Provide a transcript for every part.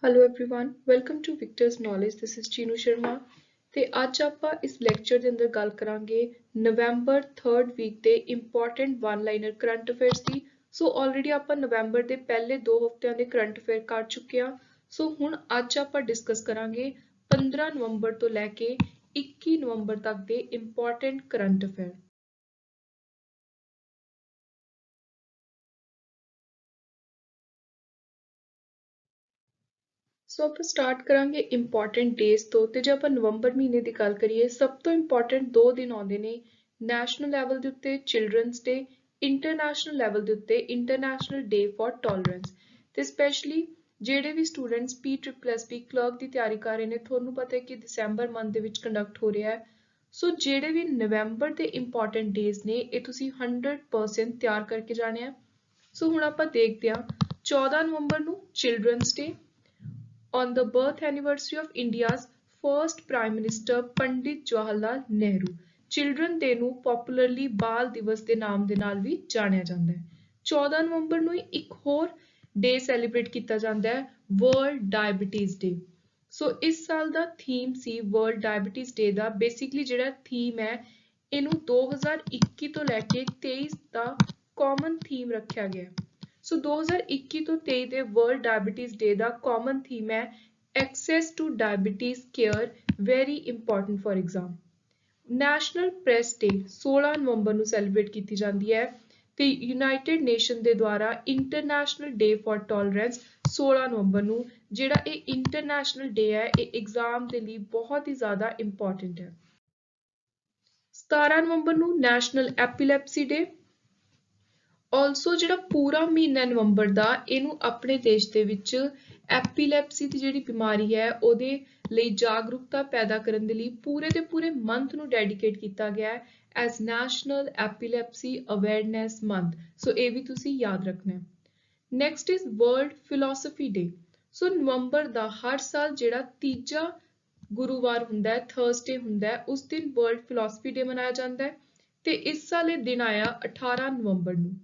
Hello everyone, welcome to Victor's Knowledge. This is Chinu Sharma ਤੇ ਅੱਜ ਆਪਾਂ ਇਸ ਲੈਕਚਰ ਦੇ ਅੰਦਰ ਗੱਲ ਕਰਾਂਗੇ ਨਵੰਬਰ 3rd ਵੀਕ ਦੇ important one liner current affairs ਦੀ। ਸੋ ਆਲਰੇਡੀ ਆਪਾਂ ਨਵੰਬਰ ਦੇ ਪਹਿਲੇ 2 ਹਫ਼ਤਿਆਂ ਦੇ ਕਰੰਟ ਅਫੇਅਰ ਕਰ ਚੁੱਕੇ ਹਾਂ। ਸੋ ਹੁਣ ਅੱਜ ਆਪਾਂ ਡਿਸਕਸ ਕਰਾਂਗੇ 15 ਨਵੰਬਰ ਤੋਂ ਲੈ ਕੇ 21 ਨਵੰਬਰ ਤੱਕ ਦੇ ਇੰਪੋਰਟੈਂਟ ਕਰੰਟ ਅਫੇਅਰ। ਸੋ ਆਪਾਂ ਸਟਾਰਟ ਕਰਾਂਗੇ ਇੰਪੋਰਟੈਂਟ ਡੇਜ਼ ਤੋਂ। ਤੇ ਜੇ ਆਪਾਂ ਨਵੰਬਰ ਮਹੀਨੇ ਦੀ ਗੱਲ ਕਰੀਏ, ਸਭ ਤੋਂ ਇੰਪੋਰਟੈਂਟ 2 ਦਿਨ ਆਉਂਦੇ ਨੇ ਨੈਸ਼ਨਲ ਲੈਵਲ ਦੇ ਉੱਤੇ ਚਿਲਡਰਨਸ ਡੇ, ਇੰਟਰਨੈਸ਼ਨਲ ਲੈਵਲ ਦੇ ਉੱਤੇ ਇੰਟਰਨੈਸ਼ਨਲ ਡੇ ਫॉर ਟੋਲਰੈਂਸ। ਤੇ ਸਪੈਸ਼ਲੀ ਜਿਹੜੇ ਵੀ ਸਟੂਡੈਂਟਸ PSSB ਕਲਰਕ ਦੀ ਤਿਆਰੀ ਕਰ ਰਹੇ ਨੇ, ਤੁਹਾਨੂੰ ਪਤਾ ਹੈ ਕਿ ਦਸੰਬਰ ਮੰਥ ਦੇ ਵਿੱਚ ਕੰਡਕਟ ਹੋ ਰਿਹਾ ਹੈ। ਸੋ ਜਿਹੜੇ ਵੀ ਨਵੰਬਰ ਦੇ ਇੰਪੋਰਟੈਂਟ ਡੇਜ਼ ਨੇ, ਇਹ ਤੁਸੀਂ 100% ਤਿਆਰ ਕਰਕੇ ਜਾਣੇ ਆ। ਸੋ ਹੁਣ ਆਪਾਂ ਦੇਖਦੇ ਹਾਂ 14 ਨਵੰਬਰ ਨੂੰ children's day on the birth anniversary of India's first Prime Minister Pandit Jawahar Lal Nehru. Children day ਨੂੰ ਪੋਪੂਲਰਲੀ ਬਾਲ ਦਿਵਸ ਦੇ ਨਾਮ ਦੇ ਨਾਲ ਵੀ ਜਾਣਿਆ ਜਾਂਦਾ ਹੈ। 14 ਨਵੰਬਰ ਨੂੰ ਇੱਕ ਹੋਰ ਡੇ ਸੈਲੀਬ੍ਰੇਟ ਕੀਤਾ ਜਾਂਦਾ ਹੈ, ਵਰਲਡ ਡਾਇਬੀਟੀਜ਼ ਡੇ। ਸੋ ਇਸ ਸਾਲ ਦਾ ਥੀਮ ਸੀ ਵਰਲਡ ਡਾਇਬੀਟੀਜ਼ ਡੇ ਦਾ। ਬੇਸਿਕਲੀ ਜਿਹੜਾ ਥੀਮ ਹੈ, ਇਹਨੂੰ 2021 ਤੋਂ ਲੈ ਕੇ 23 ਦਾ ਕਾਮਨ ਥੀਮ ਰੱਖਿਆ ਗਿਆ। ਸੋ 2021 ਤੋਂ 23 ਦੇ ਵਰਲਡ ਡਾਇਬੀਟੀਜ਼ ਡੇ ਦਾ ਕਾਮਨ ਥੀਮ ਹੈ access to diabetes care, very important for exam. National press day 16 ਨਵੰਬਰ ਨੂੰ ਸੈਲੀਬ੍ਰੇਟ ਕੀਤੀ ਜਾਂਦੀ ਹੈ ਤੇ ਯੂਨਾਈਟਿਡ ਨੇਸ਼ਨ ਦੇ ਦੁਆਰਾ ਇੰਟਰਨੈਸ਼ਨਲ ਡੇ ਫॉर ਟੋਲਰੈਂਸ 16 ਨਵੰਬਰ ਨੂੰ। ਜਿਹੜਾ ਇਹ ਇੰਟਰਨੈਸ਼ਨਲ ਡੇ ਹੈ, ਇਹ ਐਗਜ਼ਾਮ ਦੇ ਲਈ ਬਹੁਤ ਹੀ ਜ਼ਿਆਦਾ ਇੰਪੋਰਟੈਂਟ ਹੈ। 17 ਨਵੰਬਰ ਨੂੰ ਨੈਸ਼ਨਲ ਐਪੀਲੈਪਸੀ ਡੇ। ਆਲਸੋ ਜਿਹੜਾ ਪੂਰਾ ਮਹੀਨਾ ਨਵੰਬਰ ਦਾ, ਇਹਨੂੰ ਆਪਣੇ ਦੇਸ਼ ਦੇ ਵਿੱਚ ਐਪੀਲੈਪਸੀ ਦੀ ਜਿਹੜੀ ਬਿਮਾਰੀ ਹੈ ਉਹਦੇ ਲਈ ਜਾਗਰੂਕਤਾ ਪੈਦਾ ਕਰਨ ਦੇ ਲਈ ਪੂਰੇ ਦੇ ਪੂਰੇ ਮੰਥ ਨੂੰ ਡੈਡੀਕੇਟ ਕੀਤਾ ਗਿਆ ਹੈ ਐਜ਼ ਨੈਸ਼ਨਲ ਐਪੀਲੈਪਸੀ ਅਵੇਅਰਨੈਸ ਮੰਥ। ਸੋ ਇਹ ਵੀ ਤੁਸੀਂ ਯਾਦ ਰੱਖਣਾ ਹੈ। ਨੈਕਸਟ ਇਜ਼ ਵਰਲਡ ਫਿਲੋਸਫੀ ਡੇ। ਸੋ ਨਵੰਬਰ ਦਾ ਹਰ ਸਾਲ ਜਿਹੜਾ ਤੀਜਾ ਗੁਰੂਵਾਰ ਹੁੰਦਾ ਹੈ, ਥਰਸਡੇ ਹੁੰਦਾ ਹੈ, ਉਸ ਦਿਨ ਵਰਲਡ ਫਿਲੋਸਫੀ ਡੇ ਮਨਾਇਆ ਜਾਂਦਾ ਹੈ। ਤੇ ਇਸ ਸਾਲ ਇਹ ਦਿਨ ਆਇਆ 18 ਨਵੰਬਰ ਨੂੰ।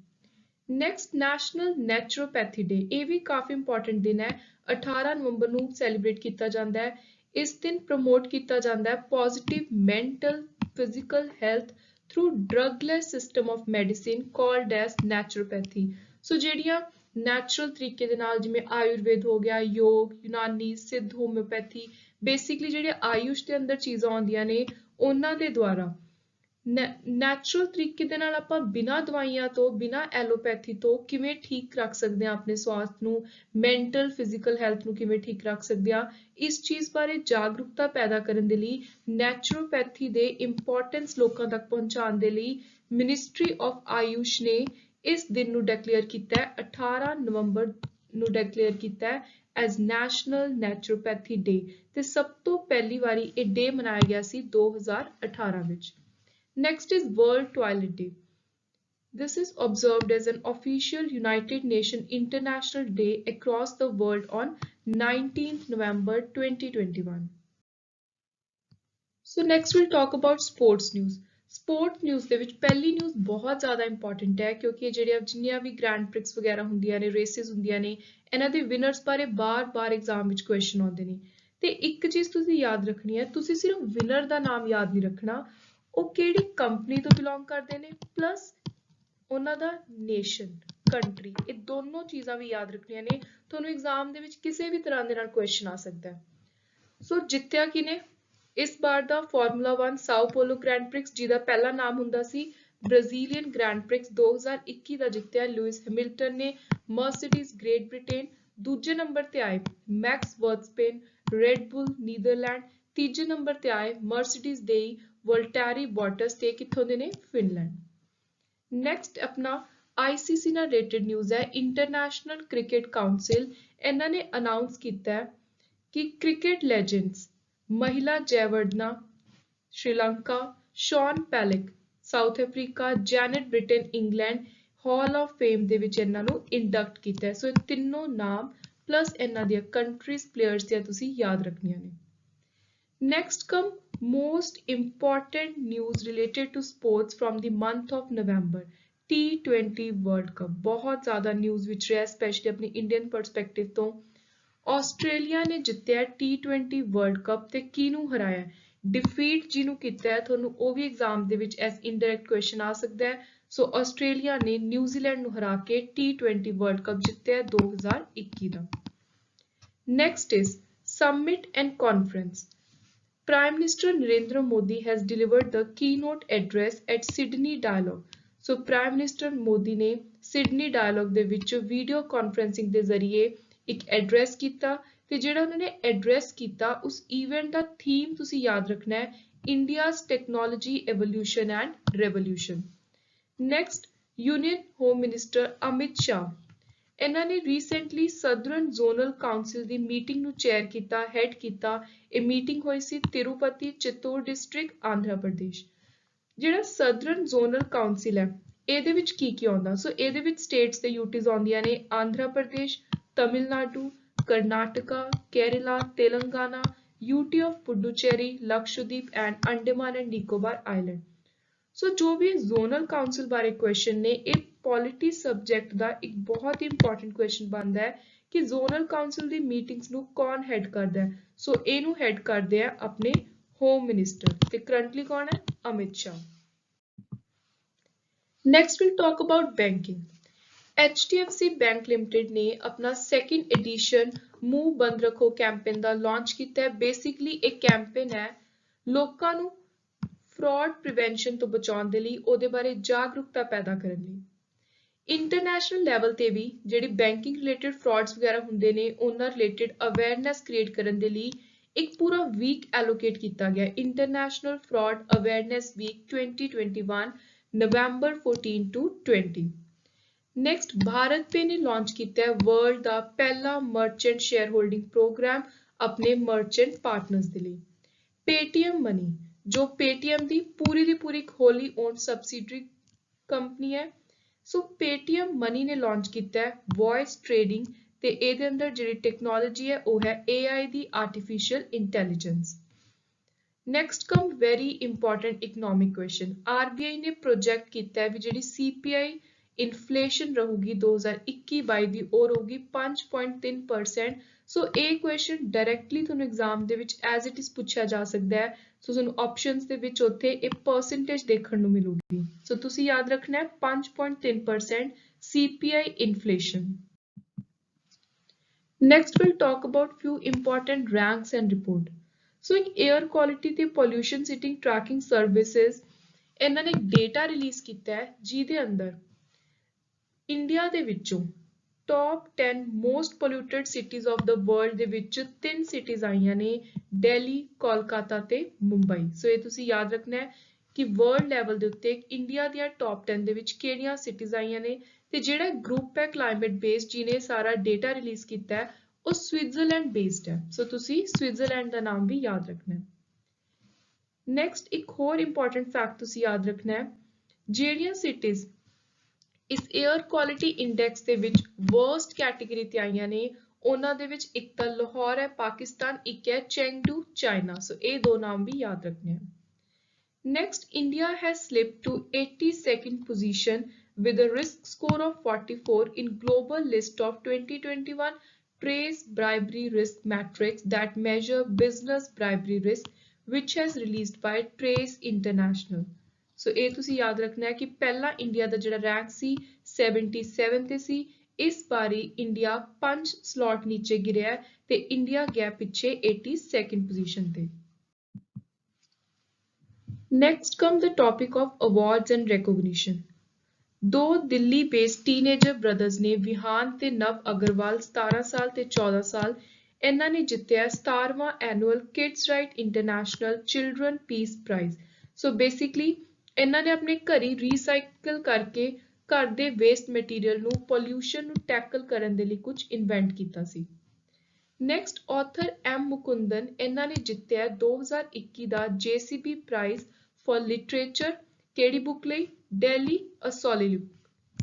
ਨੈਕਸਟ ਨੈਸ਼ਨਲ ਨੈਚੁਰੋਪੈਥੀ ਡੇ। ਇਹ ਵੀ ਕਾਫੀ ਇੰਪੋਰਟੈਂਟ ਦਿਨ ਹੈ, 18 ਨਵੰਬਰ ਨੂੰ ਸੈਲੀਬ੍ਰੇਟ ਕੀਤਾ ਜਾਂਦਾ ਹੈ। ਇਸ ਦਿਨ ਪ੍ਰਮੋਟ ਕੀਤਾ ਜਾਂਦਾ ਹੈ positive mental physical health through drugless system of medicine called as naturopathy. So ਜਿਹੜੀਆਂ ਨੈਚੁਰਲ ਤਰੀਕੇ ਦੇ ਨਾਲ, ਜਿਵੇਂ ਆਯੁਰਵੇਦ ਹੋ ਗਿਆ, ਯੋਗ, ਯੂਨਾਨੀ, ਸਿੱਧ, ਹੋਮਿਓਪੈਥੀ, ਬੇਸਿਕਲੀ ਜਿਹੜੇ ਆਯੁਸ਼ ਦੇ ਅੰਦਰ ਚੀਜ਼ਾਂ ਆਉਂਦੀਆਂ ਨੇ, ਉਹਨਾਂ ਦੇ ਦੁਆਰਾ ਨੈਚੁਰਲ ਤਰੀਕੇ ਦੇ ਨਾਲ ਆਪਾਂ ਬਿਨਾਂ ਦਵਾਈਆਂ ਤੋਂ, ਬਿਨਾਂ ਐਲੋਪੈਥੀ ਤੋਂ ਕਿਵੇਂ ਠੀਕ ਰੱਖ ਸਕਦੇ ਹਾਂ ਆਪਣੇ ਸਵਾਸਥ ਨੂੰ, ਮੈਂਟਲ ਫਿਜ਼ੀਕਲ ਹੈਲਥ ਨੂੰ ਕਿਵੇਂ ਠੀਕ ਰੱਖ ਸਕਦੇ ਹਾਂ, ਇਸ ਚੀਜ਼ ਬਾਰੇ ਜਾਗਰੂਕਤਾ ਪੈਦਾ ਕਰਨ ਦੇ ਲਈ, ਨੈਚੁਰੋਪੈਥੀ ਦੇ ਇੰਪੋਰਟੈਂਸ ਲੋਕਾਂ ਤੱਕ ਪਹੁੰਚਾਉਣ ਦੇ ਲਈ ਮਿਨਿਸਟਰੀ ਆਫ ਆਯੂਸ਼ ਨੇ ਇਸ ਦਿਨ ਨੂੰ ਡਿਕਲੇਅਰ ਕੀਤਾ ਹੈ, 18 ਨਵੰਬਰ ਨੂੰ ਡਿਕਲੇਅਰ ਕੀਤਾ ਹੈ ਐਜ਼ ਨੈਸ਼ਨਲ ਨੈਚੁਰੋਪੈਥੀ ਡੇ। ਤੇ ਸਭ ਤੋਂ ਪਹਿਲੀ ਵਾਰੀ ਇਹ ਡੇ ਮਨਾਇਆ ਗਿਆ ਸੀ 2018 ਵਿੱਚ। Next is World Toilet Day. This is observed as an official United Nations International Day across the world on 19th November 2021. So next we'll talk about sports news. Support news ਦੇ ਵਿੱਚ ਪਹਿਲੀ ਨਿਊਜ਼ ਬਹੁਤ ਜ਼ਿਆਦਾ important ਹੈ, ਕਿਉਂਕਿ ਜਿੰਨੀਆਂ ਵੀ grand prix ਵਗੈਰਾ ਹੁੰਦੀਆਂ ਨੇ, ਰੇਸਿਸ ਹੁੰਦੀਆਂ ਨੇ, ਇਹਨਾਂ ਦੇ ਵਿਨਰਸ ਬਾਰੇ ਬਾਰ-ਬਾਰ ਐਗਜ਼ਾਮ ਵਿੱਚ ਕੁਐਸਚਨ ਆਉਂਦੇ ਨੇ। ਤੇ ਇੱਕ ਚੀਜ਼ ਤੁਸੀਂ ਯਾਦ ਰੱਖਣੀ ਹੈ, ਤੁਸੀਂ ਸਿਰਫ ਵਿਨਰ ਦਾ ਨਾਮ ਯਾਦ ਨਹੀਂ ਰੱਖਣਾ, ਉਹ ਕਿਹੜੀ ਕੰਪਨੀ ਤੋਂ ਬਿਲੋਂਗ ਕਰਦੇ ਨੇ, ਪਲੱਸ ਉਹਨਾਂ ਦਾ ਨੇਸ਼ਨ, ਕੰਟਰੀ, ਇਹ ਦੋਨੋਂ ਚੀਜ਼ਾਂ ਵੀ ਯਾਦ ਰੱਖਣੀਆਂ ਨੇ। ਤੁਹਾਨੂੰ ਐਗਜ਼ਾਮ ਦੇ ਵਿੱਚ ਕਿਸੇ ਵੀ ਤਰ੍ਹਾਂ ਦੇ ਨਾਲ ਕੁਐਸਚਨ ਆ ਸਕਦਾ ਹੈ। ਸੋ ਜਿੱਤਿਆ ਕਿਨੇ ਇਸ ਵਾਰ ਦਾ ਫਾਰਮੂਲਾ 1 ਸਾਓ ਪੋਲੋ ਗ੍ਰੈਂਡ ਪ੍ਰਿਕਸ, ਜਿਹਦਾ ਪਹਿਲਾ ਨਾਮ ਹੁੰਦਾ ਸੀ ਬ੍ਰਾਜ਼ੀਲੀਅਨ ਗ੍ਰੈਂਡ ਪ੍ਰਿਕਸ, 2021 ਦਾ ਜਿੱਤਿਆ ਲੂਇਸ ਹੈਮਿਲਟਨ ਨੇ, ਮਰਸੀਡੀਜ਼ ਗ੍ਰੇਟ ਬ੍ਰਿਟੇਨ। ਦੂਜੇ ਨੰਬਰ ਤੇ ਆਏ ਮੈਕਸ ਵਰਸਟੈਪਨ ਰੈਡ ਬੁਲ ਨੀਦਰਲੈਂਡ। ਤੀਜੇ ਨੰਬਰ ਤੇ ਆਏ ਮਰਸੀਡੀਜ਼ ਦੇਈ ਵੋਲਟੈਰੀ ਬੋਟਸ, ਤੇ ਕਿੱਥੋਂ ਦੇ ਨੇ, ਫਿਨਲੈਂਡ। ਨੈਕਸਟ ਆਪਣਾ ICC ਨਾਲ ਰਿਲੇਟਡ ਨਿਊਜ਼ ਹੈ, ਇੰਟਰਨੈਸ਼ਨਲ ਕ੍ਰਿਕਟ ਕਾਉਂਸਿਲ। ਇਹਨਾਂ ਨੇ ਅਨਾਉਂਸ ਕੀਤਾ ਕਿ cricket legends Mahela Jayawardene Sri Lanka, Shaun Pollock South Africa, Janette Brittin England, hall of fame ਦੇ ਵਿੱਚ ਇਹਨਾਂ ਨੂੰ ਇੰਡਕਟ ਕੀਤਾ ਹੈ। ਸੋ ਇਹ ਤਿੰਨੋਂ ਨਾਮ ਪਲੱਸ ਇਹਨਾਂ ਦੀਆਂ ਕੰਟਰੀਜ਼, ਪਲੇਅਰਸ ਦੀਆਂ ਤੁਸੀਂ ਯਾਦ ਰੱਖਣੀਆਂ ਨੇ। Next come most important news related to sports from the month of November, T20 World Cup। ਬਹੁਤ ਜ਼ਿਆਦਾ ਨਿਊਜ਼ ਵਿੱਚ ਰਿਹਾ, ਸਪੈਸ਼ਲੀ ਆਪਣੀ ਇੰਡੀਅਨ ਪਰਸਪੈਕਟਿਵ ਤੋਂ। ਆਸਟ੍ਰੇਲੀਆ ਨੇ ਜਿੱਤਿਆ T20 ਵਰਲਡ ਕੱਪ ਤੇ ਕਿਹਨੂੰ ਹਰਾਇਆ? ਡਿਫੀਟ ਜਿਹਨੂੰ ਕੀਤਾ ਹੈ, ਤੁਹਾਨੂੰ ਉਹ ਵੀ ਐਗਜ਼ਾਮ ਦੇ ਵਿੱਚ ਐਸ ਇਨਡਾਇਰੈਕਟ ਕੁਐਸਚਨ ਆ ਸਕਦਾ ਹੈ। ਸੋ ਆਸਟ੍ਰੇਲੀਆ ਨੇ ਨਿਊਜ਼ੀਲੈਂਡ ਨੂੰ ਹਰਾ ਕੇ T20 ਵਰਲਡ ਕੱਪ ਜਿੱਤਿਆ 2021 ਦਾ। Next is Summit and Conference. Prime Minister Narendra Modi has delivered the keynote address at Sydney Dialogue. So Prime Minister Modi ने Sydney Dialogue ਦੇ ਵਿੱਚ ਵੀਡੀਓ ਕਾਨਫਰੈਂਸਿੰਗ ਦੇ ਜ਼ਰੀਏ ਇੱਕ ਐਡਰੈਸ ਕੀਤਾ ਤੇ ਜਿਹੜਾ ਉਹਨਾਂ ਨੇ ਐਡਰੈਸ ਕੀਤਾ ਉਸ ਇਵੈਂਟ ਦਾ ਥੀਮ ਤੁਸੀਂ ਯਾਦ ਰੱਖਣਾ ਹੈ India's technology evolution and revolution. Next union home minister Amit Shah ਇਹਨਾਂ ਨੇ ਰੀਸੈਂਟਲੀ ਸਦਰਨ ਜ਼ੋਨਲ ਕਾਉਂਸਲ ਦੀ ਮੀਟਿੰਗ ਨੂੰ ਚੇਅਰ ਕੀਤਾ ਹੈਡ ਕੀਤਾ। ਇਹ ਮੀਟਿੰਗ ਹੋਈ ਸੀ ਤਿਰੂਪਤੀ ਚਿੱਤੂਰ ਡਿਸਟ੍ਰਿਕਟ ਆਂਧਰਾ ਪ੍ਰਦੇਸ਼। ਜਿਹੜਾ ਸਦਰਨ ਜ਼ੋਨਲ ਕਾਉਂਸਲ ਹੈ ਇਹਦੇ ਵਿੱਚ ਕੀ ਆਉਂਦਾ? ਸੋ ਇਹਦੇ ਵਿੱਚ ਸਟੇਟਸ ਤੇ ਯੂਟੀਜ਼ ਆਉਂਦੀਆਂ ਨੇ Andhra Pradesh, Tamil Nadu, Karnataka, Kerala, Telangana, UT of Puducherry, Lakshadweep and Andaman and Nicobar island. So ਜੋ ਵੀ ਜ਼ੋਨਲ ਕਾਉਂਸਲ ਬਾਰੇ ਕੁਐਸਚਨ ਨੇ ਇਹ ਪੋਲਿਟੀ ਸਬਜੈਕਟ ਦਾ ਇੱਕ ਬਹੁਤ ਹੀ ਇੰਪੋਰਟੈਂਟ ਕੁਐਸਚਨ ਬਣਦਾ ਹੈ ਕਿ ਜ਼ੋਨਲ ਕਾਉਂਸਲ ਦੀ ਮੀਟਿੰਗਸ ਨੂੰ ਕੌਣ ਹੈਡ ਕਰਦਾ ਹੈ? ਸੋ ਇਹਨੂੰ ਹੈਡ ਕਰਦੇ ਆ ਆਪਣੇ ਹੋਮ ਮਿਨਿਸਟਰ ਤੇ ਕਰੰਟਲੀ ਕੌਣ ਹੈ? Amit Shah. Next will talk about banking. HDFC Bank Limited ਨੇ ਆਪਣਾ ਸੈਕਿੰਡ ਐਡੀਸ਼ਨ ਮੂੰਹ ਬੰਦ ਰੱਖੋ ਕੈਂਪੇਨ ਦਾ ਲਾਂਚ ਕੀਤਾ ਹੈ। ਬੇਸਿਕਲੀ ਇਹ ਕੈਂਪੇਨ ਹੈ ਲੋਕਾਂ ਨੂੰ ਫਰਾਡ ਪ੍ਰੀਵੈਂਸ਼ਨ ਤੋਂ ਬਚਾਉਣ ਦੇ ਲਈ ਉਹਦੇ ਬਾਰੇ ਜਾਗਰੂਕਤਾ ਪੈਦਾ ਕਰਨ ਲਈ। ਇੰਟਰਨੈਸ਼ਨਲ ਲੈਵਲ ਤੇ ਵੀ ਜਿਹੜੀ ਬੈਂਕਿੰਗ ਰਿਲੇਟਡ ਫਰਾਡਸ ਵਗੈਰਾ ਹੁੰਦੇ ਨੇ ਉਹਨਾਂ ਰਿਲੇਟਡ ਅਵੇਅਰਨੈਸ ਕ੍ਰੀਏਟ ਕਰਨ ਦੇ ਲਈ ਇੱਕ ਪੂਰਾ ਵੀਕ ਐਲੋਕੇਟ ਕੀਤਾ ਗਿਆ international fraud awareness week 2021 November 14 to 20। Next BharatPe ਨੇ ਲਾਂਚ ਕੀਤਾ ਹੈ ਵਰਲਡ ਦਾ ਪਹਿਲਾ ਮਰਚੈਂਟ ਸ਼ੇਅਰ ਹੋਲਡਿੰਗ ਪ੍ਰੋਗਰਾਮ ਆਪਣੇ ਮਰਚੈਂਟ ਪਾਰਟਨਰਸ ਦੇ ਲਈ। ਪੇਟੀਐਮ ਮਨੀ ਜੋ ਪੇਟੀਐਮ ਦੀ ਪੂਰੀ ਹੋਲੀ ਓਨਡ ਸਬਸਿਡਰੀ ਕੰਪਨੀ ਹੈ। ਸੋ ਪੇਟੀਐਮ ਮਨੀ ਨੇ ਲਾਂਚ ਕੀਤਾ ਹੈ ਵੌਇਸ ਟ੍ਰੇਡਿੰਗ ਤੇ ਇਹਦੇ ਅੰਦਰ ਜਿਹੜੀ ਟੈਕਨੋਲੋਜੀ ਹੈ ਉਹ ਹੈ AI ਦੀ artificial intelligence. Next come very important economic question. RBI ਨੇ ਪ੍ਰੋਜੈਕਟ ਕੀਤਾ ਹੈ ਵੀ ਜਿਹੜੀ CPI ਇਨਫਲੇਸ਼ਨ ਰਹੂਗੀ 2021-22 ਦੀ ਉਹ ਰਹੂਗੀ 5.3%। ਸੋ ਇਹ ਕੁਐਸਚਨ ਡਾਇਰੈਕਟਲੀ ਤੁਹਾਨੂੰ ਐਗਜ਼ਾਮ ਦੇ ਵਿੱਚ ਐਜ਼ ਇਟ ਇਜ਼ ਪੁੱਛਿਆ ਜਾ ਸਕਦਾ ਹੈ। ਸੋ ਤੁਹਾਨੂੰ ਆਪਸ਼ਨਸ ਦੇ ਵਿੱਚ ਉੱਥੇ ਇਹ ਪਰਸੈਂਟੇਜ ਦੇਖਣ ਨੂੰ ਮਿਲੂਗੀ। ਸੋ ਤੁਸੀਂ ਯਾਦ ਰੱਖਣਾ ਹੈ 5.3% CPI inflation. Next we'll talk about few important ranks and report. So ਇੱਕ 에ਅਰ ਕੁਆਲਿਟੀ ਤੇ ਪੋਲਿਊਸ਼ਨ ਸਿਟਿੰਗ ਟਰੈਕਿੰਗ ਸਰਵਿਸਿਜ਼ ਇਹਨਾਂ ਨੇ ਡੇਟਾ ਰਿਲੀਜ਼ ਕੀਤਾ ਹੈ ਜਿਹਦੇ ਅੰਦਰ ਇੰਡੀਆ ਦੇ ਵਿੱਚੋਂ top 10 most polluted cities of the world ਦੇ ਵਿੱਚ 3 ਸਿਟੀਜ਼ ਆਈਆਂ ਨੇ ਦਿੱਲੀ, ਕੋਲਕਾਤਾ ਤੇ ਮੁੰਬਈ। ਸੋ ਇਹ ਤੁਸੀਂ ਯਾਦ ਰੱਖਣਾ ਹੈ ਕਿ ਵਰਲਡ ਲੈਵਲ ਦੇ ਉੱਤੇ ਇੰਡੀਆ ਦੀਆਂ ਟੌਪ 10 ਦੇ ਵਿੱਚ ਕਿਹੜੀਆਂ ਸਿਟੀਜ਼ ਆਈਆਂ ਨੇ ਤੇ ਜਿਹੜਾ ਗਰੁੱਪ ਹੈ ਕਲਾਈਮੇਟ ਬੇਸਡ ਜਿਹਨੇ ਸਾਰਾ ਡੇਟਾ ਰਿਲੀਜ਼ ਕੀਤਾ ਹੈ ਉਹ ਸਵਿਟਜ਼ਰਲੈਂਡ ਬੇਸਡ ਹੈ। ਸੋ ਤੁਸੀਂ ਸਵਿਟਜ਼ਰਲੈਂਡ ਦਾ ਨਾਮ ਵੀ ਯਾਦ ਰੱਖਣਾ ਹੈ। ਨੈਕਸਟ ਇੱਕ ਹੋਰ ਇੰਪੋਰਟੈਂਟ ਫੈਕਟ ਤੁਸੀਂ ਯਾਦ ਰੱਖਣਾ ਹੈ ਜਿਹੜੀਆਂ ਸਿਟੀਜ਼ ਇਸ 에ਅਰ ਕੁਆਲਿਟੀ ਇੰਡੈਕਸ ਦੇ ਵਿੱਚ ਵਰਸਟ ਕੈਟੇਗਰੀ ਤੇ ਆਈਆਂ ਨੇ ਉਹਨਾਂ ਦੇ ਵਿੱਚ ਇੱਕ ਤਾਂ ਲਾਹੌਰ ਹੈ ਪਾਕਿਸਤਾਨ, ਇੱਕ ਹੈ ਚੈਂਗਡੂ ਚਾਈਨਾ। ਸੋ ਇਹ ਦੋ ਨਾਮ ਵੀ ਯਾਦ ਰੱਖਣੇ ਹਨ। Next, India has slipped to 82nd position with a risk score of 44 in global list of 2021 Trace Bribery Risk Matrix that measure business bribery risk, which has released by Trace International. So ਇਹ ਤੁਸੀਂ ਯਾਦ ਰੱਖਣਾ ਹੈ ਕਿ ਪਹਿਲਾ India ਦਾ ਜਿਹੜਾ rank ਸੀ 77 ਤੇ ਸੀ। ਇਸ ਵਾਰੀ ਇੰਡੀਆ 5 ਸਲੋਟ ਨੀਚੇ ਗਿਰਿਆ ਤੇ ਇੰਡੀਆ ਗਿਆ ਪਿੱਛੇ 82nd ਪੋਜੀਸ਼ਨ ਤੇ। Next comes the topic of awards and recognition. ਦੋ ਦਿੱਲੀ ਬੇਸਡ ਟੀਨੇਜਰ ਬ੍ਰਦਰਸ ਨੇ ਵਿਹਾਨ ਤੇ ਨਵ ਅਗਰਵਾਲ 17 ਸਾਲ ਤੇ 14 ਸਾਲ ਇਹਨਾਂ ਨੇ ਜਿੱਤਿਆ 17ਵਾਂ annual kids right international children peace prize. So basically ਇਹਨਾਂ ਨੇ ਆਪਣੇ ਘਰੀ ਰੀਸਾਈਕਲ ਕਰਕੇ ਘਰ ਦੇ ਵੇਸਟ ਮਟੀਰੀਅਲ ਨੂੰ ਪੋਲਿਊਸ਼ਨ ਨੂੰ ਟੈਕਲ ਕਰਨ ਦੇ ਲਈ ਕੁਝ ਇਨਵੈਂਟ ਕੀਤਾ ਸੀ। ਨੈਕਸਟ ਆਥਰ M ਮੁਕੁੰਦਨ ਇਹਨਾਂ ਨੇ ਜਿੱਤਿਆ 2021 ਦਾ JCB ਪ੍ਰਾਈਜ਼ ਫॉर ਲਿਟਰੇਚਰ। ਕਿਹੜੀ ਬੁੱਕ ਲਈ? ਦਿੱਲੀ ਅ ਸੋਲਿਲਿਕ।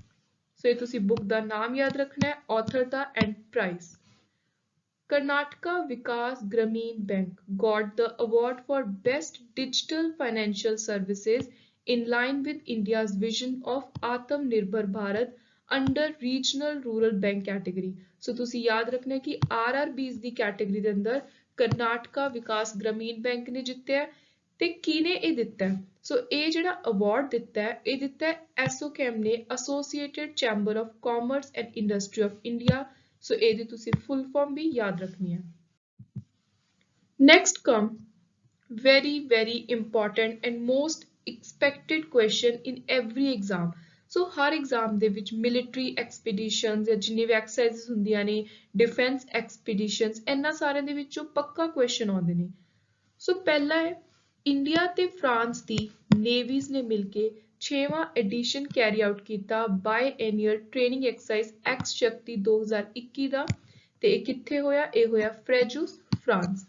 ਸੋ ਇਹ ਤੁਸੀਂ ਬੁੱਕ ਦਾ ਨਾਮ ਯਾਦ ਰੱਖਣਾ ਹੈ ਆਥਰ ਦਾ and prize. Karnataka Vikas Gramin Bank got the award for Best Digital Financial Services in line with India's vision of Atmanirbhar Bharat under Regional Rural Bank category. सो तुसी याद रखना है कि RRBs ਦੀ ਕੈਟੇਗਰੀ ਦੇ ਅੰਦਰ ਕਰਨਾਟਕਾ ਵਿਕਾਸ ਗ੍ਰਾਮੀਣ ਬੈਂਕ ਨੇ ਜਿੱਤਿਆ ਹੈ ਤੇ ਕਿਹਨੇ ਇਹ ਦਿੱਤਾ ਹੈ। ਸੋ ਇਹ ਜਿਹੜਾ ਅਵਾਰਡ ਦਿੱਤਾ ਹੈ ਇਹ ਦਿੱਤਾ ਹੈ ਐਸੋਕੈਮ ਨੇ, associated chamber of commerce and industry of India. So ਇਹਦੀ ਤੁਸੀਂ ਫੁੱਲ ਫਾਰਮ ਵੀ ਯਾਦ ਰੱਖਣੀ ਹੈ। Next come very important and most expected question in every exam। So her exam ਦੇ ਵਿੱਚ military expeditions ਜਾਂ ਜਿੰਨੀ ਵੀ exercises ਹੁੰਦੀਆਂ ਨੇ, defense expeditions, ਇਹਨਾਂ ਸਾਰਿਆਂ ਦੇ ਵਿੱਚੋਂ ਪੱਕਾ question ਆਉਂਦੇ ਨੇ। ਸੋ ਪਹਿਲਾ ਹੈ ਇੰਡੀਆ ਤੇ ਫਰਾਂਸ ਦੀ ਨੇਵੀਜ਼ ਨੇ ਮਿਲ ਕੇ 6ਵਾਂ ਐਡੀਸ਼ਨ ਕੈਰੀ ਆਊਟ ਕੀਤਾ ਬਾਇਐਨੀਅਲ ਟ੍ਰੇਨਿੰਗ ਐਕਸਰਸਾਈਜ਼ ਐਕਸ ਸ਼ਕਤੀ 2021 ਦਾ ਤੇ ਇਹ ਕਿੱਥੇ ਹੋਇਆ? ਇਹ ਹੋਇਆ ਫ੍ਰੈਜੂਸ, ਫਰਾਂਸ।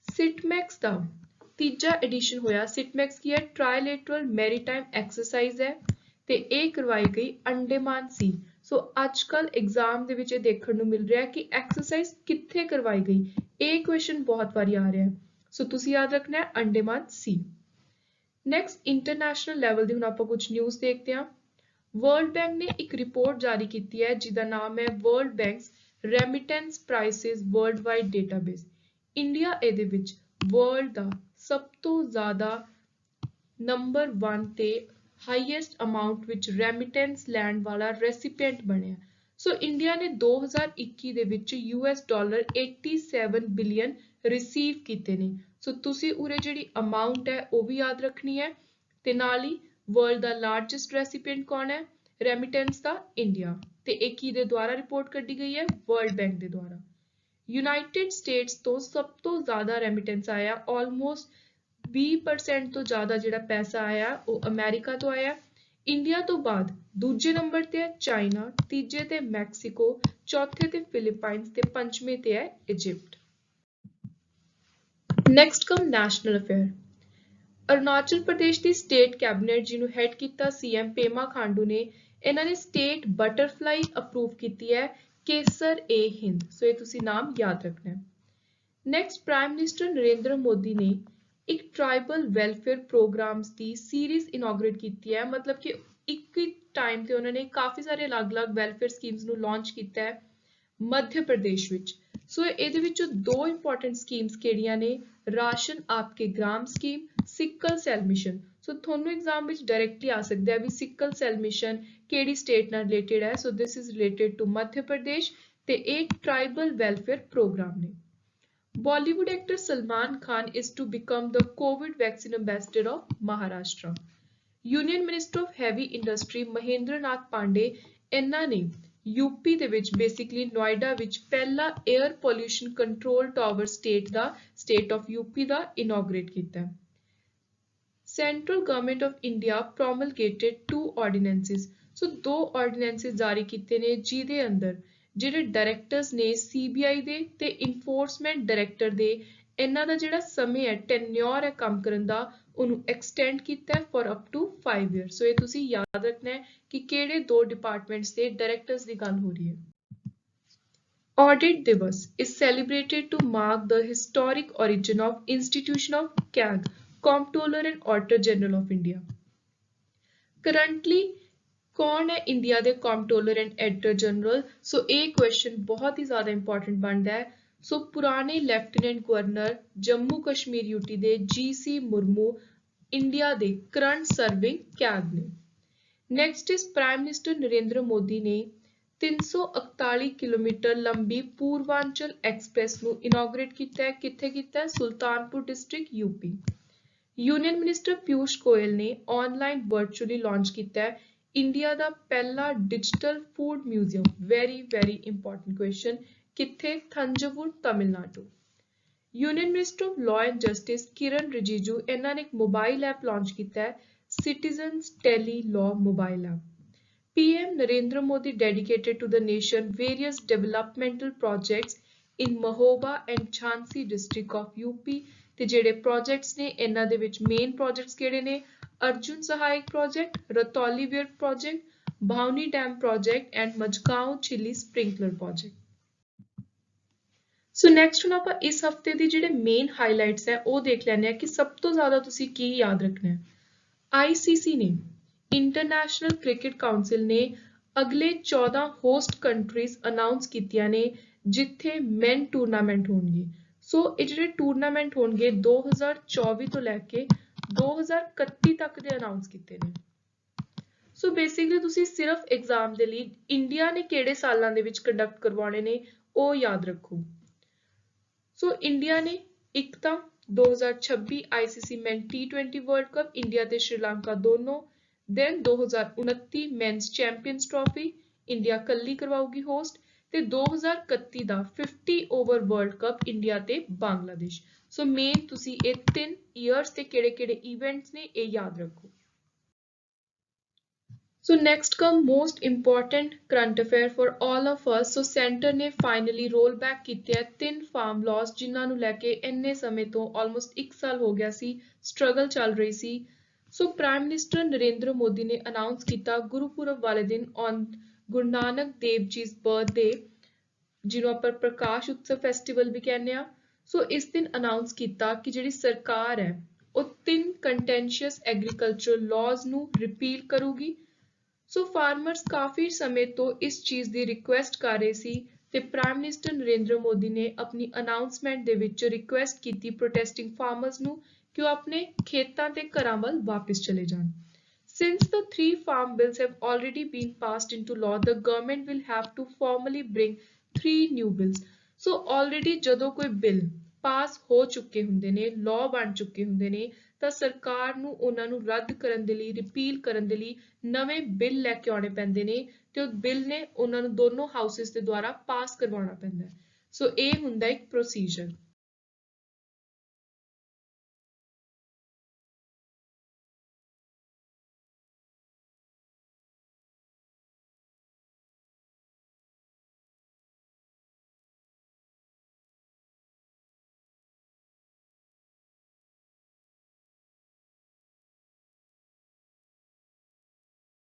ਸਿਟਮੈਕਸ ਦਾ ਤੀਜਾ ਐਡੀਸ਼ਨ ਹੋਇਆ। ਸਿਟਮੈਕਸ ਕੀ ਹੈ? ਟ੍ਰਾਈਲੇਟਰਲ ਮੈਰੀਟਾਈਮ ਐਕਸਰਸਾਈਜ਼ ਹੈ ਤੇ ਇਹ ਕਰਵਾਈ ਗਈ ਅੰਡੇਮਾਨ ਸੀ। ਸੋ ਅੱਜ ਕੱਲ ਐਗਜ਼ਾਮ ਦੇ ਵਿੱਚ ਇਹ ਦੇਖਣ ਨੂੰ ਮਿਲ ਰਿਹਾ ਕਿ ਐਕਸਰਸਾਈਜ਼ ਕਿੱਥੇ ਕਰਵਾਈ ਗਈ, ਇਹ ਕੁਐਸਚਨ ਬਹੁਤ ਵਾਰੀ ਆ ਰਿਹਾ ਹੈ। ਸੋ ਤੁਸੀਂ ਯਾਦ ਰੱਖਣਾ ਹੈ ਅੰਡੇਮਾਨ ਸੀ। ਨੈਕਸਟ ਇੰਟਰਨੈਸ਼ਨਲ ਲੈਵਲ ਦੀ ਹੁਣ ਆਪਾਂ ਕੁਝ ਨਿਊਜ਼ ਦੇਖਦੇ ਹਾਂ। ਵਰਲਡ ਬੈਂਕ ਨੇ ਇੱਕ ਰਿਪੋਰਟ ਜਾਰੀ ਕੀਤੀ ਹੈ ਜਿਹਦਾ ਨਾਮ ਹੈ world banks remittance prices world wide database. India ਇਹਦੇ ਵਿੱਚ ਵਰਲਡ ਦਾ ਸਭ ਤੋਂ ਜ਼ਿਆਦਾ ਨੰਬਰ 1 ਤੇ ਹਾਈਐਸਟ ਅਮਾਉਂਟ ਵਿੱਚ ਰੈਮਿਟੈਂਸ ਲੈਣ ਵਾਲਾ ਰੈਸੀਪੀਐਂਟ ਬਣਿਆ। ਸੋ ਇੰਡੀਆ ਨੇ 2021 ਦੇ ਵਿੱਚ $87 ਬਿਲੀਅਨ ਰਿਸੀਵ ਕੀਤੇ ਨੇ। ਸੋ ਤੁਸੀਂ ਉਰੇ ਜਿਹੜੀ ਅਮਾਉਂਟ ਹੈ ਉਹ ਵੀ ਯਾਦ ਰੱਖਣੀ ਹੈ ਤੇ ਨਾਲ ਹੀ ਵਰਲਡ ਦਾ ਲਾਰਜੈਸਟ ਰੈਸੀਪੀਐਂਟ ਕੌਣ ਹੈ ਰੈਮਿਟੈਂਸ ਦਾ? ਇੰਡੀਆ। ਤੇ ਇਹ ਕਿਹਦੇ ਦੁਆਰਾ ਰਿਪੋਰਟ ਕੱਢੀ ਗਈ ਹੈ? ਵਰਲਡ ਬੈਂਕ ਦੇ ਦੁਆਰਾ। ਯੂਨਾਈਟਿਡ ਸਟੇਟਸ ਤੋਂ ਸਭ ਤੋਂ ਜ਼ਿਆਦਾ ਰੈਮਿਟੈਂਸ ਆਇਆ, ਆਲਮੋਸਟ 20% ਤੋਂ ਜ਼ਿਆਦਾ ਜਿਹੜਾ ਪੈਸਾ ਆਇਆ ਉਹ ਅਮਰੀਕਾ ਤੋਂ ਆਇਆ। ਇੰਡੀਆ ਤੋਂ ਬਾਅਦ ਦੂਜੇ ਨੰਬਰ ਤੇ ਹੈ ਚਾਈਨਾ, ਤੀਜੇ ਤੇ ਮੈਕਸੀਕੋ, ਚੌਥੇ ਤੇ ਫਿਲੀਪਾਈਨਸ ਤੇ ਪੰਜਵੇਂ ਤੇ ਹੈ ਇਜਿਪਟ। ਨੈਕਸਟ ਕਮ ਨੈਸ਼ਨਲ ਅਫੇਅਰ। ਅਰੁਣਾਚਲ ਪ੍ਰਦੇਸ਼ ਦੀ ਸਟੇਟ ਕੈਬਨਿਟ ਜਿਹਨੂੰ ਹੈਡ ਕੀਤਾ ਸੀਐਮ ਪੇਮਾ ਖਾਂਡੂ ਨੇ, ਇਹਨਾਂ ਨੇ ਸਟੇਟ ਬਟਰਫਲਾਈ ਅਪਰੂਵ ਕੀਤੀ ਹੈ ਕੇਸਰ ਏ ਹਿੰਦ। ਸੋ ਇਹ ਤੁਸੀਂ ਨਾਮ ਯਾਦ ਰੱਖਣਾ ਹੈ। Next prime minister Narendra Modi ਨੇ ਇੱਕ ਟ੍ਰਾਈਬਲ ਵੈਲਫੇਅਰ ਪ੍ਰੋਗਰਾਮਸ ਦੀ ਸੀਰੀਜ਼ ਇਨੋਗਰੇਟ ਕੀਤੀ ਹੈ। ਮਤਲਬ ਕਿ ਇੱਕ ਹੀ ਟਾਈਮ ਤੇ ਉਹਨਾਂ ਨੇ ਕਾਫੀ ਸਾਰੇ ਅਲੱਗ-ਅਲੱਗ ਵੈਲਫੇਅਰ ਸਕੀਮਸ ਨੂੰ ਲਾਂਚ ਕੀਤਾ ਹੈ ਮੱਧ ਪ੍ਰਦੇਸ਼ ਵਿੱਚ। ਸੋ ਇਹਦੇ ਵਿੱਚੋਂ ਦੋ ਇੰਪੋਰਟੈਂਟ ਸਕੀਮਸ ਕਿਹੜੀਆਂ ਨੇ? Rashan Aapke Gram scheme, sickle cell mission. So ਤੁਹਾਨੂੰ ਐਗਜ਼ਾਮ ਵਿੱਚ ਡਾਇਰੈਕਟਲੀ ਆ ਸਕਦਾ ਹੈ ਵੀ ਸਿੱਕਲ ਸੈਲ ਮਿਸ਼ਨ ਕਿਹੜੀ ਸਟੇਟ ਨਾਲ ਰਿਲੇਟਡ ਹੈ। So this is related to Madhya Pradesh ਤੇ ਇਹ ਟ੍ਰਾਈਬਲ ਵੈਲਫੇਅਰ ਪ੍ਰੋਗਰਾਮ ਨੇ। Bollywood actor Salman Khan is to become the COVID vaccine ambassador of Maharashtra. Union Minister of Heavy Industry Mahendra Nath Pandey ਇਹਨਾਂ ਨੇ UP ਦੇ ਵਿੱਚ basically Noida ਵਿੱਚ ਪਹਿਲਾ air pollution control tower state of UP ਦਾ inaugurate ਕੀਤਾ। Central Government of India promulgated 2 ordinances। So 2 ordinances ਜਾਰੀ ਕੀਤੇ ਨੇ ਜਿਹਦੇ ਅੰਦਰ ਜਿਹੜੇ ਡਾਇਰੈਕਟਰਸ ਨੇ ਸੀਬੀਆਈ ਦੇ ਤੇ ਇਨਫੋਰਸਮੈਂਟ ਡਾਇਰੈਕਟਰ ਦੇ, ਇਹਨਾਂ ਦਾ ਜਿਹੜਾ ਸਮੇਂ ਹੈ ਟੈਨਿਓਰ ਹੈ ਕੰਮ ਕਰਨ ਦਾ ਉਹਨੂੰ ਐਕਸਟੈਂਡ ਕੀਤਾ ਹੈ ਫॉर ਅਪ ਟੂ 5 ਇਅਰਸ। ਸੋ ਇਹ ਤੁਸੀਂ ਯਾਦ ਰੱਖਣਾ ਹੈ ਕਿ ਕਿਹੜੇ 2 ਡਿਪਾਰਟਮੈਂਟਸ ਦੇ ਡਾਇਰੈਕਟਰਸ ਦੀ ਗੱਲ ਹੋ ਰਹੀ ਹੈ। Audit Divas is celebrated to mark the historic origin of institution of CAG, Comptroller and Auditor General of India। Currently कौन है इंडिया के कंट्रोलर एंड एडिटर जनरल? सो ये क्वेश्चन बहुत ही ज्यादा इंपॉर्टेंट बनता है। सो पुराने lieutenant governor Jammu Kashmir UT दे GC मुर्मू इंडिया दे करंट सर्विंग कैग ने। Next is prime minister Narendra Modi ने 341 किलोमीटर लंबी पूर्वांचल एक्सप्रेस ਨੂੰ ਇਨੋਗਰੇਟ ਕੀਤਾ ਹੈ। ਕਿੱਥੇ ਕੀਤਾ ਹੈ? Sultanpur district UP. Union minister Piyush Goyal ने ऑनलाइन वर्चुअली लॉन्च ਕੀਤਾ ਹੈ इंडिया ਦਾ ਪਹਿਲਾ digital food museum. Very important question. किथे? Thanjavur Tamil Nadu. Union minister of law and justice Kiren Rijiju ਇਹਨਾਂ ਨੇ ਇੱਕ ਮੋਬਾਈਲ ਐਪ ਲਾਂਚ ਕੀਤਾ ਹੈ citizens tele law mobile app. PM Narendra Modi dedicated to the nation various developmental projects in Mahoba and Jhansi district of UP। ਤੇ ਜਿਹੜੇ projects ਨੇ ਇਹਨਾਂ ਦੇ ਵਿੱਚ ਮੇਨ ਪ੍ਰੋਜੈਕਟਸ ਕਿਹੜੇ ਨੇ? Arjun Sahayak project, Ratauli weir project, Bhavani dam project and Majhgaon Chilli sprinkler project. So next ਹੁਣ ਆਪਾਂ ਇਸ ਹਫਤੇ ਦੀ ਜਿਹੜੇ ਮੇਨ ਹਾਈਲਾਈਟਸ ਹੈ ਉਹ ਦੇਖ ਲੈਣੇ ਆ ਕਿ ਸਭ ਤੋਂ ਜ਼ਿਆਦਾ ਤੁਸੀਂ ਕੀ ਯਾਦ ਰੱਖਣਾ ਹੈ। ICC ਨੇ ਇੰਟਰਨੈਸ਼ਨਲ ਕ੍ਰਿਕਟ ਕਾਉਂਸਲ ਨੇ ਅਗਲੇ 14 ਹੋਸਟ ਕੰਟਰੀਜ਼ ਅਨਾਉਂਸ ਕੀਤੀਆਂ ਨੇ ਜਿੱਥੇ ਮੈਨ ਟੂਰਨਾਮੈਂਟ ਹੋਣਗੇ। ਸੋ ਇਹ ਜਿਹੜੇ ਟੂਰਨਾਮੈਂਟ ਹੋਣਗੇ 2024 ਤੋਂ ਲੈ ਕੇ 2031 ਤੱਕ ਦੇ ਅਨਾਉਂਸ ਕੀਤੇ ਨੇ। ਸੋ ਬੇਸਿਕਲੀ ਤੁਸੀਂ ਸਿਰਫ ਐਗਜ਼ਾਮ ਦੇ ਲਈ ਇੰਡੀਆ ਨੇ ਕਿਹੜੇ ਸਾਲਾਂ ਦੇ ਵਿੱਚ ਕੰਡਕਟ ਕਰਵਾਉਣੇ ਨੇ ਉਹ ਯਾਦ ਰੱਖੋ। ਸੋ ਇੰਡੀਆ ਨੇ ਇੱਕ ਤਾਂ 2026 ICC men T20 world cup India ਤੇ ਸ਼੍ਰੀਲੰਕਾ ਦੋਨੋਂ, then 2029 men's champions trophy India ਕੱਲੀ ਕਰਵਾਉਗੀ ਹੋਸਟ, ਤੇ 2031 ਦਾ 50 ਓਵਰ ਵਰਲਡ ਕੱਪ ਇੰਡੀਆ ਤੇ ਬੰਗਲਾਦੇਸ਼। ਸੋ ਮੇਨ ਤੁਸੀਂ ਇਹ 3 ਇਅਰਸ ਤੇ ਕਿਹੜੇ-ਕਿਹੜੇ ਇਵੈਂਟਸ ਨੇ ਇਹ ਯਾਦ ਰੱਖੋ। So next come most important current affair for all of us. So center ਨੇ finally roll back ਕੀਤੇ ਹੈ 3 farm laws ਜਿਨ੍ਹਾਂ ਨੂੰ ਲੈ ਕੇ ਇੰਨੇ ਸਮੇਂ ਤੋਂ almost 1 ਸਾਲ ਹੋ ਗਿਆ ਸੀ struggle ਚੱਲ ਰਹੀ ਸੀ। ਸੋ ਪ੍ਰਾਈਮ ਮਿਨਿਸਟਰ ਨਰਿੰਦਰ ਮੋਦੀ ਨੇ ਅਨਾਉਂਸ ਕੀਤਾ ਗੁਰਪੁਰਬ ਵਾਲੇ ਦਿਨ ਔਨ ਗੁਰੂ ਨਾਨਕ ਦੇਵ ਜੀ ਬਰਥਡੇ, ਜਿਹਨੂੰ ਆਪਾਂ ਪ੍ਰਕਾਸ਼ ਉਤਸਵ ਫੈਸਟੀਵਲ ਵੀ ਕਹਿੰਦੇ ਆ। ਸੋ ਇਸ ਦਿਨ ਅਨਾਉਂਸ ਕੀਤਾ ਕਿ ਜਿਹੜੀ ਸਰਕਾਰ ਹੈ ਉਹ 3 ਕੰਟੈਂਸ਼ੀਅਸ ਐਗਰੀਕਲਚਰਲ ਲਾਜ਼ ਨੂੰ ਰਿਪੀਲ ਕਰੂਗੀ। ਸੋ ਫਾਰਮਰਸ ਕਾਫੀ ਸਮੇਂ ਤੋਂ ਇਸ ਚੀਜ਼ ਦੀ ਰਿਕੁਐਸਟ ਕਰ ਰਹੇ ਸੀ ਤੇ ਪ੍ਰਾਈਮ ਮਿਨਿਸਟਰ ਨਰਿੰਦਰ ਮੋਦੀ ਨੇ ਆਪਣੀ ਅਨਾਉਂਸਮੈਂਟ ਦੇ ਵਿੱਚ ਰਿਕੁਐਸਟ ਕੀਤੀ ਪ੍ਰੋਟੈਸਟਿੰਗ ਫਾਰਮਰਸ ਨੂੰ ਕਿ ਉਹ ਆਪਣੇ ਖੇਤਾਂ ਤੇ ਘਰਾਂ ਵੱਲ ਵਾਪਸ ਚਲੇ ਜਾਣ। Since the 3 farm bills have already been passed into law, the government will have to formally bring 3 new bills. So already ਜਦੋਂ ਕੋਈ ਬਿੱਲ ਪਾਸ ਹੋ ਚੁੱਕੇ ਹੁੰਦੇ ਨੇ, ਲਾਅ ਬਣ ਚੁੱਕੇ ਹੁੰਦੇ ਨੇ, ਤਾਂ ਸਰਕਾਰ ਨੂੰ ਉਹਨਾਂ ਨੂੰ ਰੱਦ ਕਰਨ ਦੇ ਲਈ, ਰਿਪੀਲ ਕਰਨ ਦੇ ਲਈ ਨਵੇਂ ਬਿੱਲ ਲੈ ਕੇ ਆਉਣੇ ਪੈਂਦੇ ਨੇ ਤੇ ਉਹ ਬਿੱਲ ਨੇ ਉਹਨਾਂ ਨੂੰ ਦੋਨੋਂ ਹਾਊਸਿਸ ਦੇ ਦੁਆਰਾ ਪਾਸ ਕਰਵਾਉਣਾ ਪੈਂਦਾ ਹੈ। ਸੋ ਇਹ ਹੁੰਦਾ ਇੱਕ ਪ੍ਰੋਸੀਜਰ।